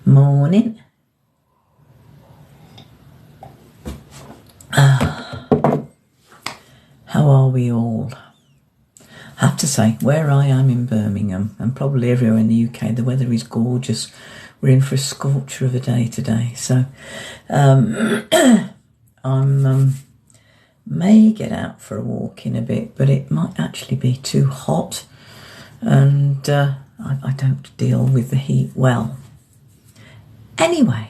Morning. How are we all? I have to say, where I am in Birmingham, and probably everywhere in the UK, the weather is gorgeous. We're in for a scorcher of a day today. So I may get out for a walk in a bit, but it might actually be too hot. And I don't deal with the heat well. Anyway,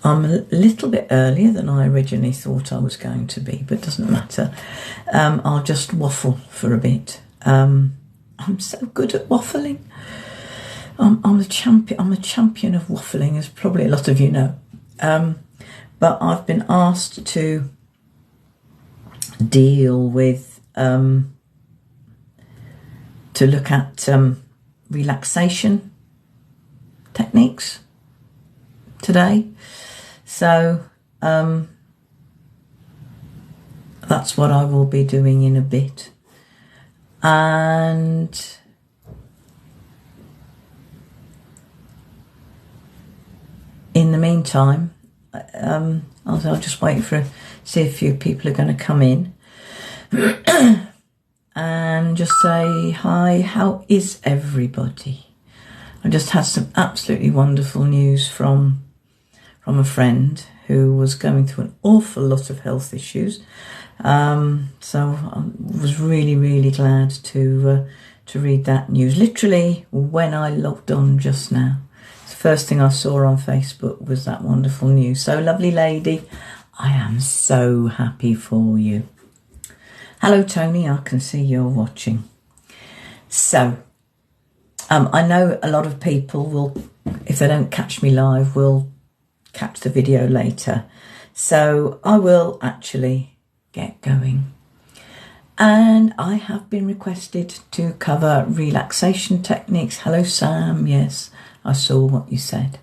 I'm a little bit earlier than I originally thought I was going to be, but it doesn't matter. I'll just waffle for a bit. I'm so good at waffling. I'm a champion of waffling, as probably a lot of you know. But I've been asked to deal with, to look at relaxation techniques today. So that's what I will be doing in a bit. And in the meantime, I'll just wait see a few people are going to come in and just say hi. How is everybody? I just had some absolutely wonderful news from a friend who was going through an awful lot of health issues. So I was really, really glad to read that news. Literally when I logged on just now, the first thing I saw on Facebook was that wonderful news. So lovely lady, I am so happy for you. Hello Tony, I can see you're watching. So I know a lot of people will, if they don't catch me live, will catch the video later. So I will actually get going. And I have been requested to cover relaxation techniques. Hello Sam, yes, I saw what you said.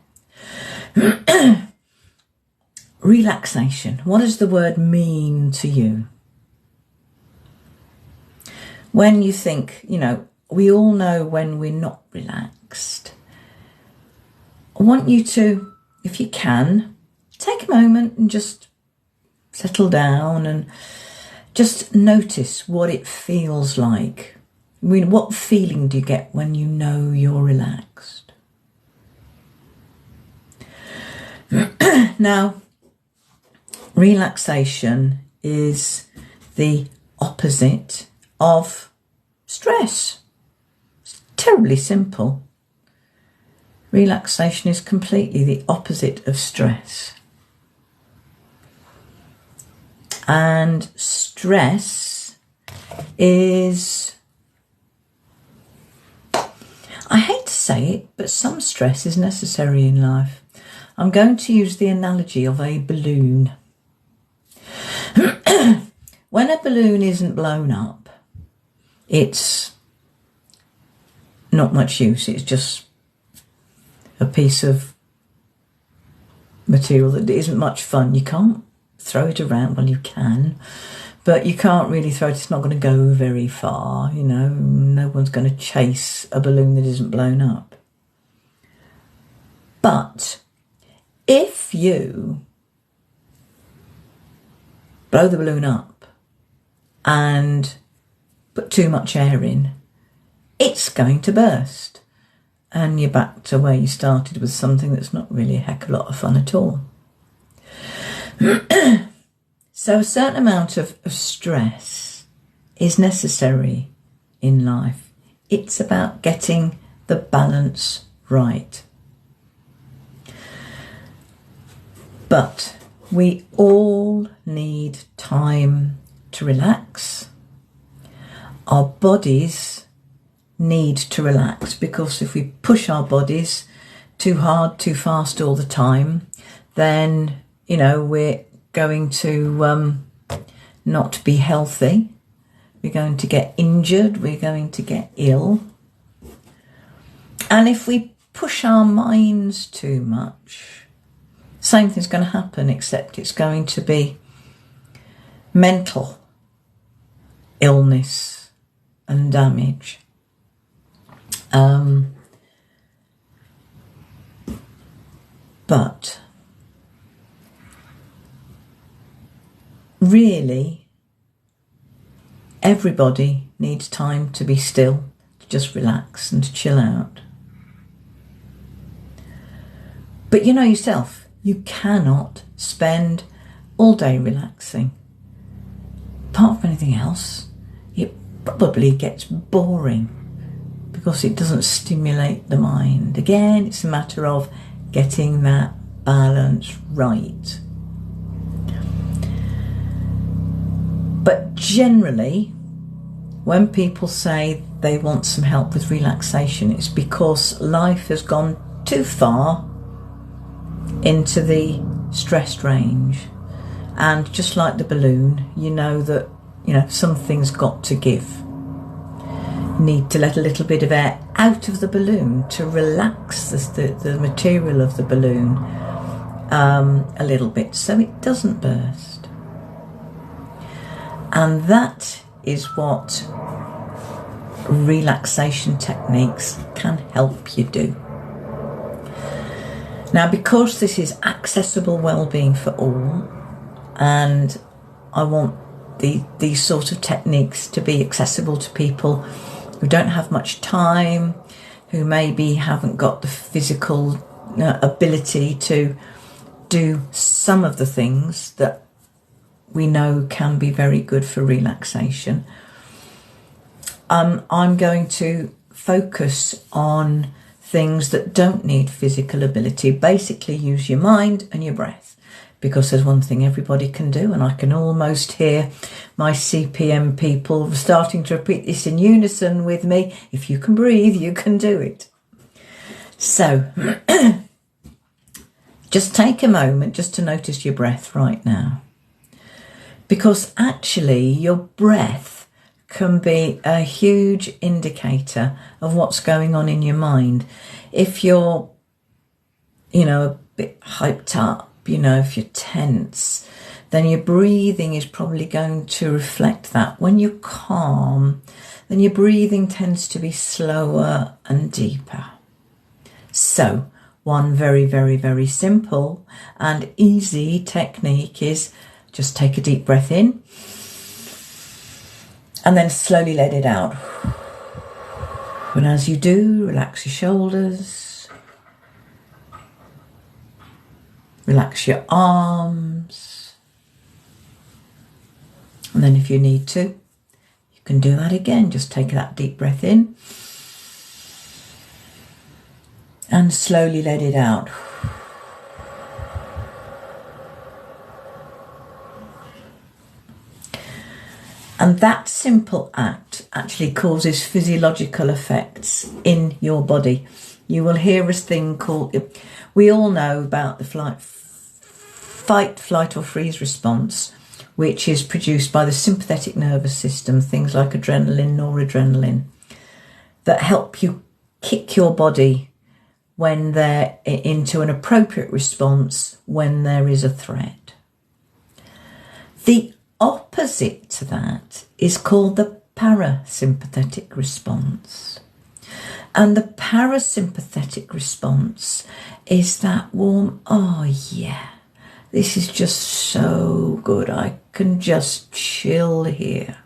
Relaxation, what does the word mean to you? When you think, we all know when we're not relaxed. I want you to, if you can, take a moment and just settle down and just notice what it feels like. I mean, what feeling do you get when you know you're relaxed? Now, relaxation is the opposite of stress. It's terribly simple. Relaxation is completely the opposite of stress. And stress is, I hate to say it, but some stress is necessary in life. I'm going to use the analogy of a balloon. When a balloon isn't blown up, it's not much use. It's just a piece of material that isn't much fun. You can't throw it around. Well, you can, but you can't really throw it. It's not going to go very far. No one's going to chase a balloon that isn't blown up. But if you blow the balloon up and put too much air in, it's going to burst. And you're back to where you started with something that's not really a heck of a lot of fun at all. So a certain amount of stress is necessary in life. It's about getting the balance right. But we all need time to relax. Our bodies need to relax, because if we push our bodies too hard, too fast all the time, then, we're going to not be healthy. We're going to get injured. We're going to get ill. And if we push our minds too much, same thing's going to happen, except it's going to be mental illness and damage. But really, everybody needs time to be still, to just relax and to chill out. But you know yourself, you cannot spend all day relaxing. Apart from anything else, it probably gets boring because it doesn't stimulate the mind. Again, it's a matter of getting that balance right. But generally, when people say they want some help with relaxation, it's because life has gone too far into the stressed range. And just like the balloon, you know that, something's got to give. You need to let a little bit of air out of the balloon to relax the material of the balloon a little bit so it doesn't burst. And that is what relaxation techniques can help you do. Now, because this is accessible well-being for all, and I want these sort of techniques to be accessible to people who don't have much time, who maybe haven't got the physical ability to do some of the things that we know can be very good for relaxation. I'm going to focus on things that don't need physical ability. Basically use your mind and your breath, because there's one thing everybody can do, and I can almost hear my CPM people starting to repeat this in unison with me. If you can breathe, you can do it. So just take a moment just to notice your breath right now, because actually your breath can be a huge indicator of what's going on in your mind. If you're, a bit hyped up, if you're tense, then your breathing is probably going to reflect that. When you're calm, then your breathing tends to be slower and deeper. So, one very, very, very simple and easy technique is just take a deep breath in and then slowly let it out. And as you do, relax your shoulders, relax your arms, and then if you need to, you can do that again. Just take that deep breath in and slowly let it out. And that simple act actually causes physiological effects in your body. You will hear a thing called, we all know about the fight, flight or freeze response, which is produced by the sympathetic nervous system, things like adrenaline, noradrenaline, that help you kick your body when they're into an appropriate response when there is a threat. The opposite to that is called the parasympathetic response. And the parasympathetic response is that warm, oh yeah, this is just so good, I can just chill here.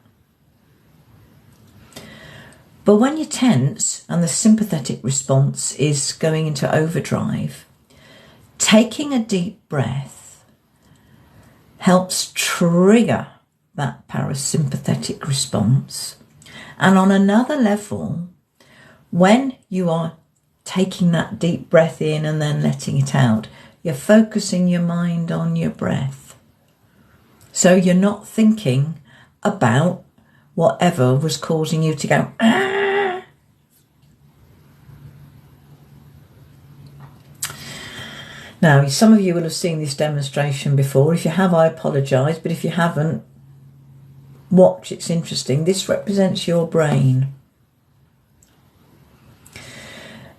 But when you're tense and the sympathetic response is going into overdrive, taking a deep breath helps trigger that parasympathetic response. And on another level, when you are taking that deep breath in and then letting it out, you're focusing your mind on your breath. So you're not thinking about whatever was causing you to go, ah. Now, some of you will have seen this demonstration before. If you have, I apologise, but if you haven't, watch, it's interesting. This represents your brain.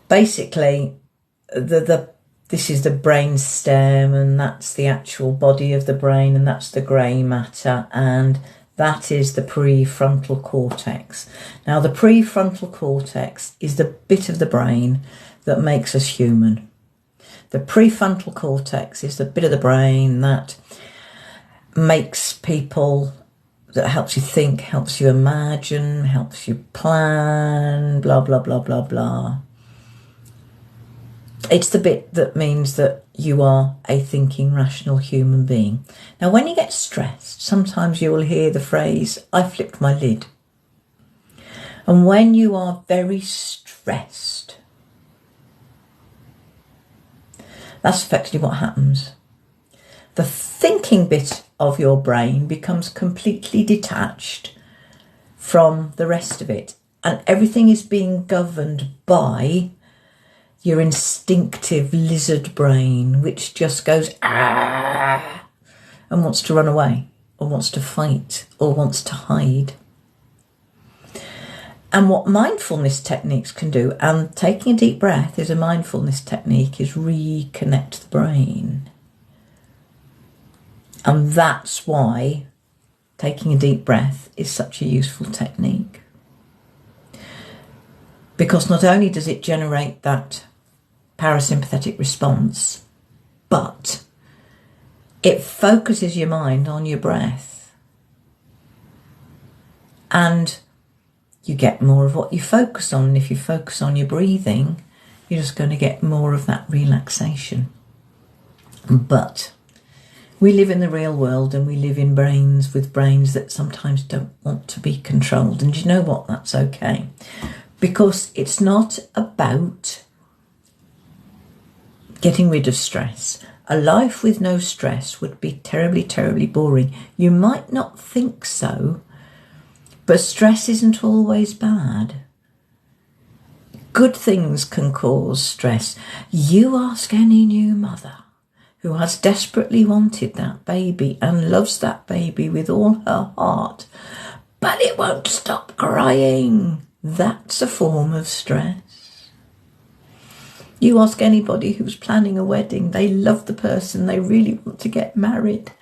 Basically, this is the brain stem, and that's the actual body of the brain, and that's the grey matter, and that is the prefrontal cortex. Now, the prefrontal cortex is the bit of the brain that makes us human. The prefrontal cortex is the bit of the brain that makes people, that helps you think, helps you imagine, helps you plan, blah, blah, blah, blah, blah. It's the bit that means that you are a thinking, rational human being. Now, when you get stressed, sometimes you will hear the phrase, I flipped my lid. And when you are very stressed, that's effectively what happens. The thinking bit of your brain becomes completely detached from the rest of it, and everything is being governed by your instinctive lizard brain, which just goes ah and wants to run away, or wants to fight, or wants to hide. And what mindfulness techniques can do, and taking a deep breath is a mindfulness technique, is reconnect the brain. And that's why taking a deep breath is such a useful technique. Because not only does it generate that parasympathetic response, but it focuses your mind on your breath. And you get more of what you focus on. And if you focus on your breathing, you're just going to get more of that relaxation. But we live in the real world, and we live in brains with brains that sometimes don't want to be controlled. And you know what? That's okay. Because it's not about getting rid of stress. A life with no stress would be terribly, terribly boring. You might not think so, but stress isn't always bad. Good things can cause stress. You ask any new mother who has desperately wanted that baby and loves that baby with all her heart, but it won't stop crying. That's a form of stress. You ask anybody who's planning a wedding, they love the person, they really want to get married.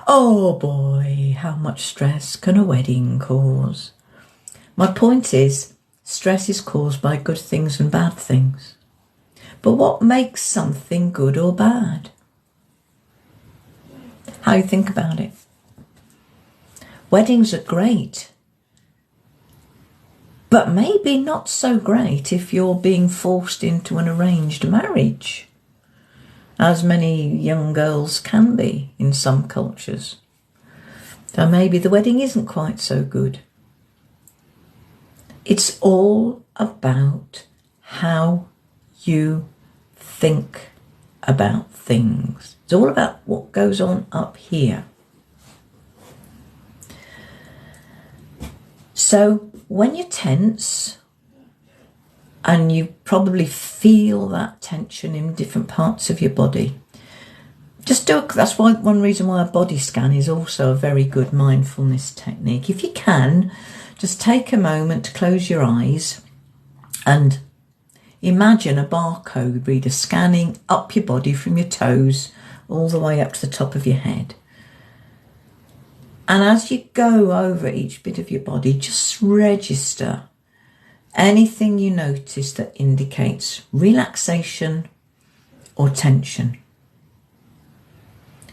Oh boy, how much stress can a wedding cause? My point is, stress is caused by good things and bad things. But what makes something good or bad? How you think about it. Weddings are great, but maybe not so great if you're being forced into an arranged marriage, as many young girls can be in some cultures. So maybe the wedding isn't quite so good. It's all about how you think about things. It's all about what goes on up here. So when you're tense, and you probably feel that tension in different parts of your body, that's one reason why a body scan is also a very good mindfulness technique. If you can, just take a moment to close your eyes and imagine a barcode reader scanning up your body from your toes all the way up to the top of your head. And as you go over each bit of your body, just register anything you notice that indicates relaxation or tension.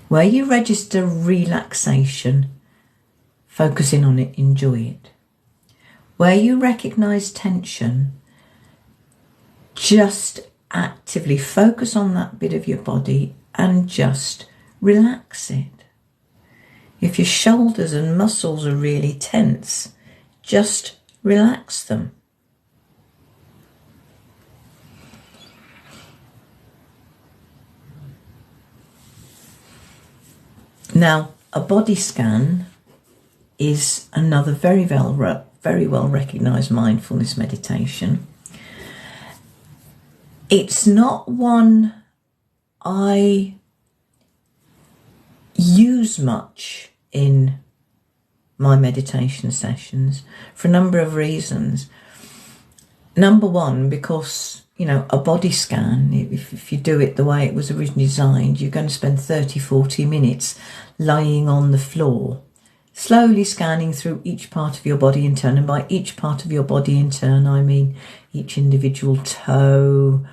Where you register relaxation, focus in on it, enjoy it. Where you recognise tension, just actively focus on that bit of your body and just relax it. If your shoulders and muscles are really tense, just relax them. Now, a body scan is another very well recognised mindfulness meditation. It's not one I use much in my meditation sessions for a number of reasons. Number one, because, a body scan, if you do it the way it was originally designed, you're going to spend 30-40 minutes lying on the floor, slowly scanning through each part of your body in turn. And by each part of your body in turn, I mean each individual toe,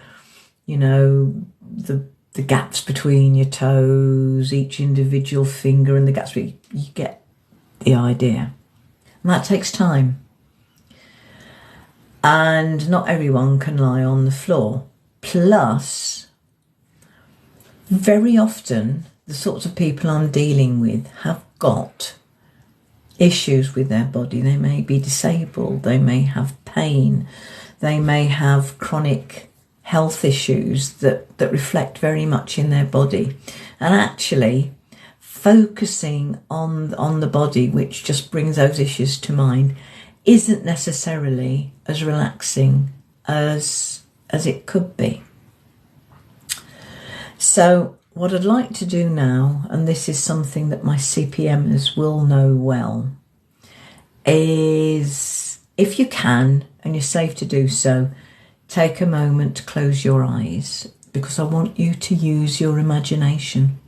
the gaps between your toes, each individual finger and the gaps, you get the idea. And that takes time. And not everyone can lie on the floor. Plus, very often, the sorts of people I'm dealing with have got issues with their body. They may be disabled, they may have pain, they may have chronic health issues that reflect very much in their body. And actually, focusing on the body, which just brings those issues to mind, isn't necessarily as relaxing as it could be. So what I'd like to do now, and this is something that my CPMers will know well, is if you can, and you're safe to do so, take a moment to close your eyes, because I want you to use your imagination.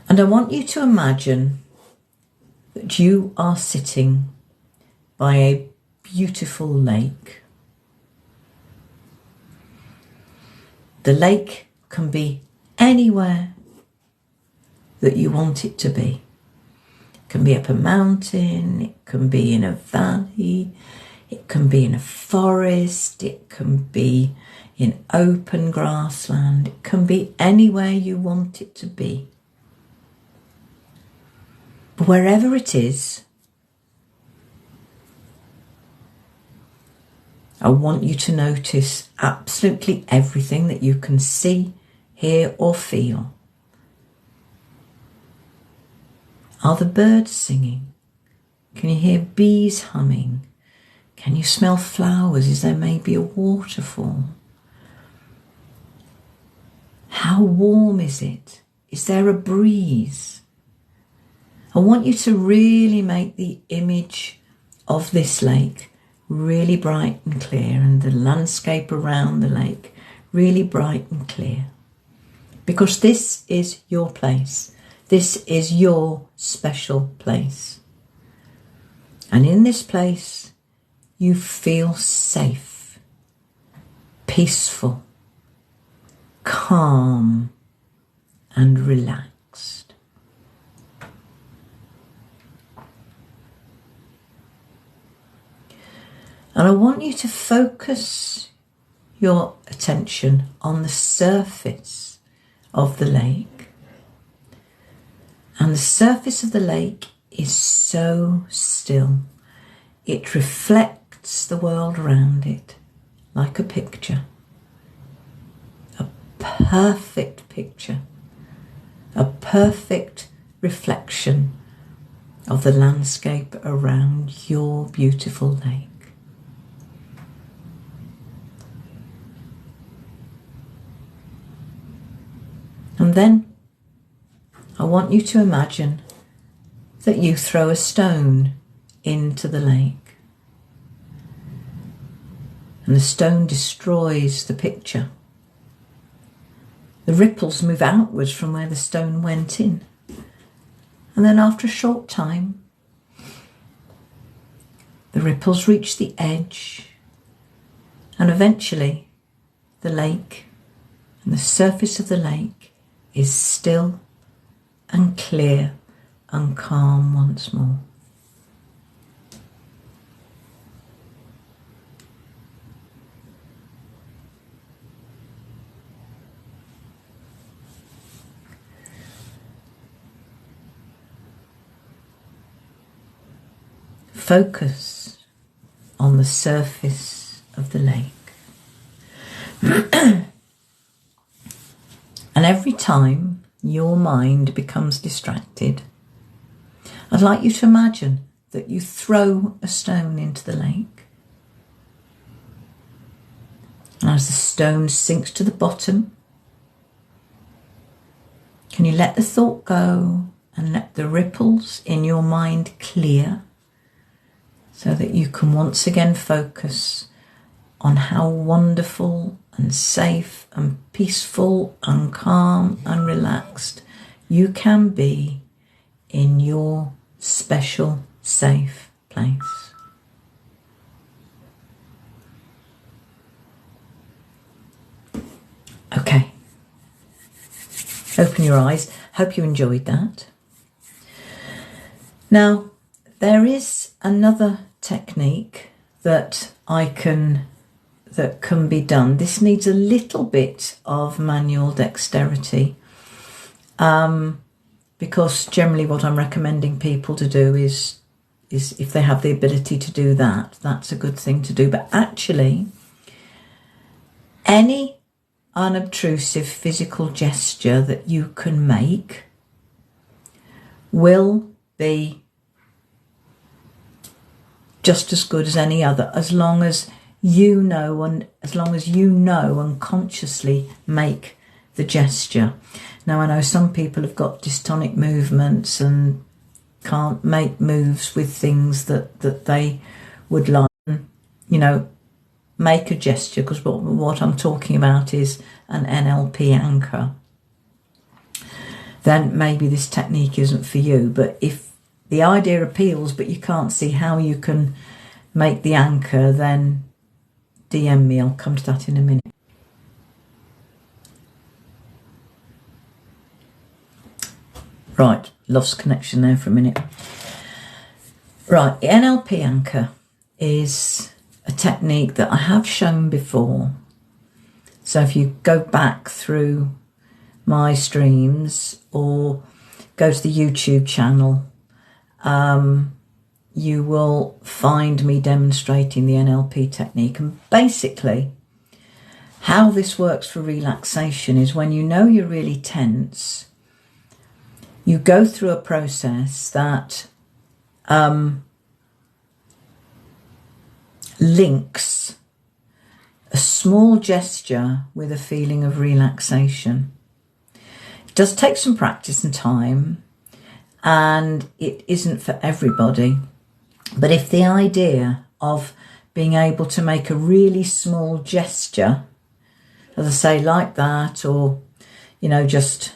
And I want you to imagine that you are sitting by a beautiful lake. The lake can be anywhere that you want it to be. It can be up a mountain, it can be in a valley, it can be in a forest, it can be in open grassland, it can be anywhere you want it to be. But wherever it is, I want you to notice absolutely everything that you can see, hear or feel. Are the birds singing? Can you hear bees humming? Can you smell flowers? Is there maybe a waterfall? How warm is it? Is there a breeze? I want you to really make the image of this lake really bright and clear, and the landscape around the lake really bright and clear. Because this is your place. This is your special place. And in this place, you feel safe, peaceful, calm, and relaxed. And I want you to focus your attention on the surface of the lake. And the surface of the lake is so still. It reflects the world around it like a picture. A perfect picture. A perfect reflection of the landscape around your beautiful lake. And then I want you to imagine that you throw a stone into the lake. And the stone destroys the picture. The ripples move outwards from where the stone went in. And then after a short time, the ripples reach the edge, and eventually the lake and the surface of the lake is still and clear and calm once more. Focus on the surface of the lake. And every time your mind becomes distracted, I'd like you to imagine that you throw a stone into the lake. And as the stone sinks to the bottom, can you let the thought go and let the ripples in your mind clear, so that you can once again focus on how wonderful and safe and peaceful and calm and relaxed you can be in your special safe place. Okay. Open your eyes. Hope you enjoyed that. Now, there is another technique that can be done. This needs a little bit of manual dexterity, because generally what I'm recommending people to do is if they have the ability to do that, that's a good thing to do. But actually, any unobtrusive physical gesture that you can make will be just as good as any other, as long as you know and consciously make the gesture. Now, I know some people have got dystonic movements and can't make moves with things that they would like, make a gesture, because what I'm talking about is an NLP anchor. Then maybe this technique isn't for you. But if the idea appeals but you can't see how you can make the anchor, then DM me. I'll come to that in a minute. Right, lost connection there for a minute. Right, the NLP anchor is a technique that I have shown before. So if you go back through my streams or go to the YouTube channel, you will find me demonstrating the NLP technique. And basically, how this works for relaxation is when you know you're really tense, you go through a process that links a small gesture with a feeling of relaxation. It does take some practice and time, and it isn't for everybody. But if the idea of being able to make a really small gesture, as I say, like that, or, just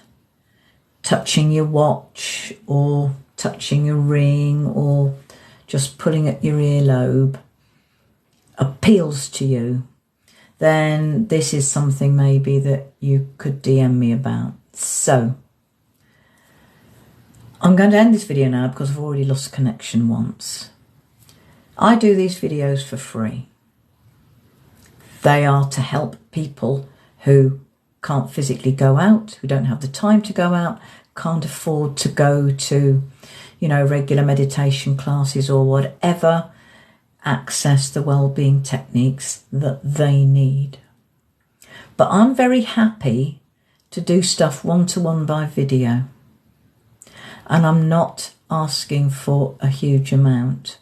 touching your watch or touching your ring or just pulling at your earlobe, appeals to you, then this is something maybe that you could DM me about. So I'm going to end this video now because I've already lost connection once. I do these videos for free. They are to help people who can't physically go out, who don't have the time to go out, can't afford to go to, regular meditation classes or whatever, access the well-being techniques that they need. But I'm very happy to do stuff one-to-one by video. And I'm not asking for a huge amount.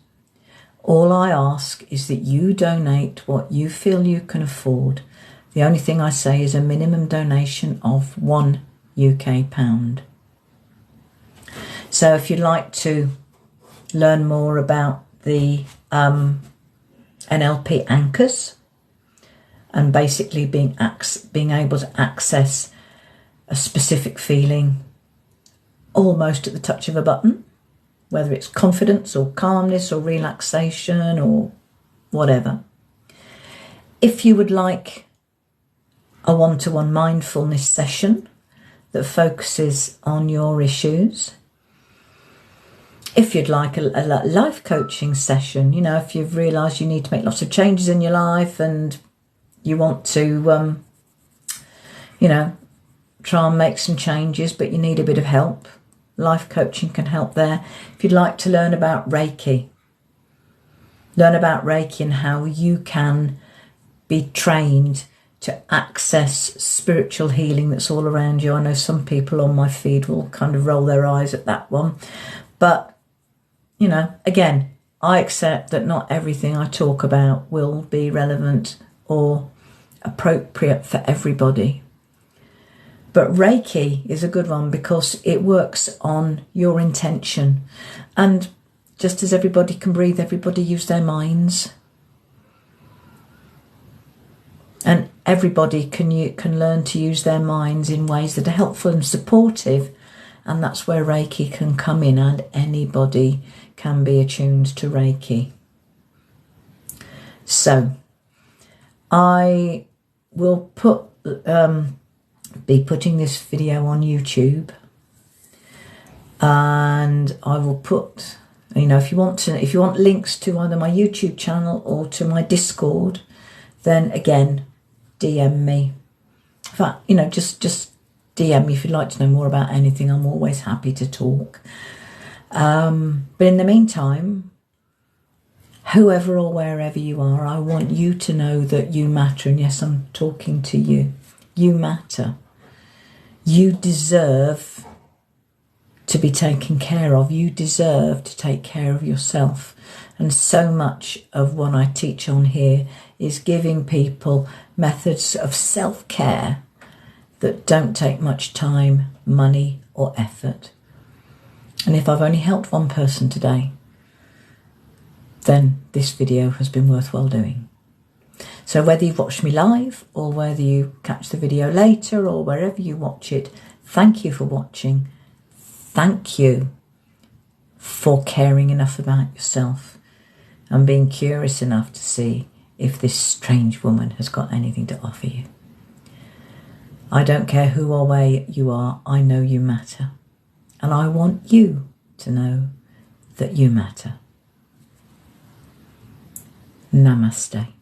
All I ask is that you donate what you feel you can afford. The only thing I say is a minimum donation of £1 UK. So if you'd like to learn more about the NLP anchors and basically being able to access a specific feeling almost at the touch of a button, whether it's confidence or calmness or relaxation or whatever. If you would like a one-to-one mindfulness session that focuses on your issues, if you'd like a life coaching session, if you've realised you need to make lots of changes in your life and you want to, try and make some changes, but you need a bit of help, life coaching can help there. If you'd like to learn about Reiki and how you can be trained to access spiritual healing that's all around you. I know some people on my feed will kind of roll their eyes at that one, but again, I accept that not everything I talk about will be relevant or appropriate for everybody. But Reiki is a good one because it works on your intention. And just as everybody can breathe, everybody use their minds. And everybody can learn to use their minds in ways that are helpful and supportive and that's where Reiki can come in, and anybody can be attuned to Reiki. So I will be putting this video on YouTube, and I will put, you know, if you want links to either my YouTube channel or to my Discord, then again, DM me. In fact, you know, just DM me if you'd like to know more about anything. I'm always happy to talk. But in the meantime, whoever or wherever you are, I want you to know that you matter. And yes, I'm talking to you. You matter. You deserve to be taken care of. You deserve to take care of yourself. And so much of what I teach on here is giving people methods of self-care that don't take much time, money, or effort. And if I've only helped one person today, then this video has been worthwhile doing. So whether you've watched me live or whether you catch the video later or wherever you watch it, thank you for watching. Thank you for caring enough about yourself and being curious enough to see if this strange woman has got anything to offer you. I don't care who or where you are, I know you matter. And I want you to know that you matter. Namaste.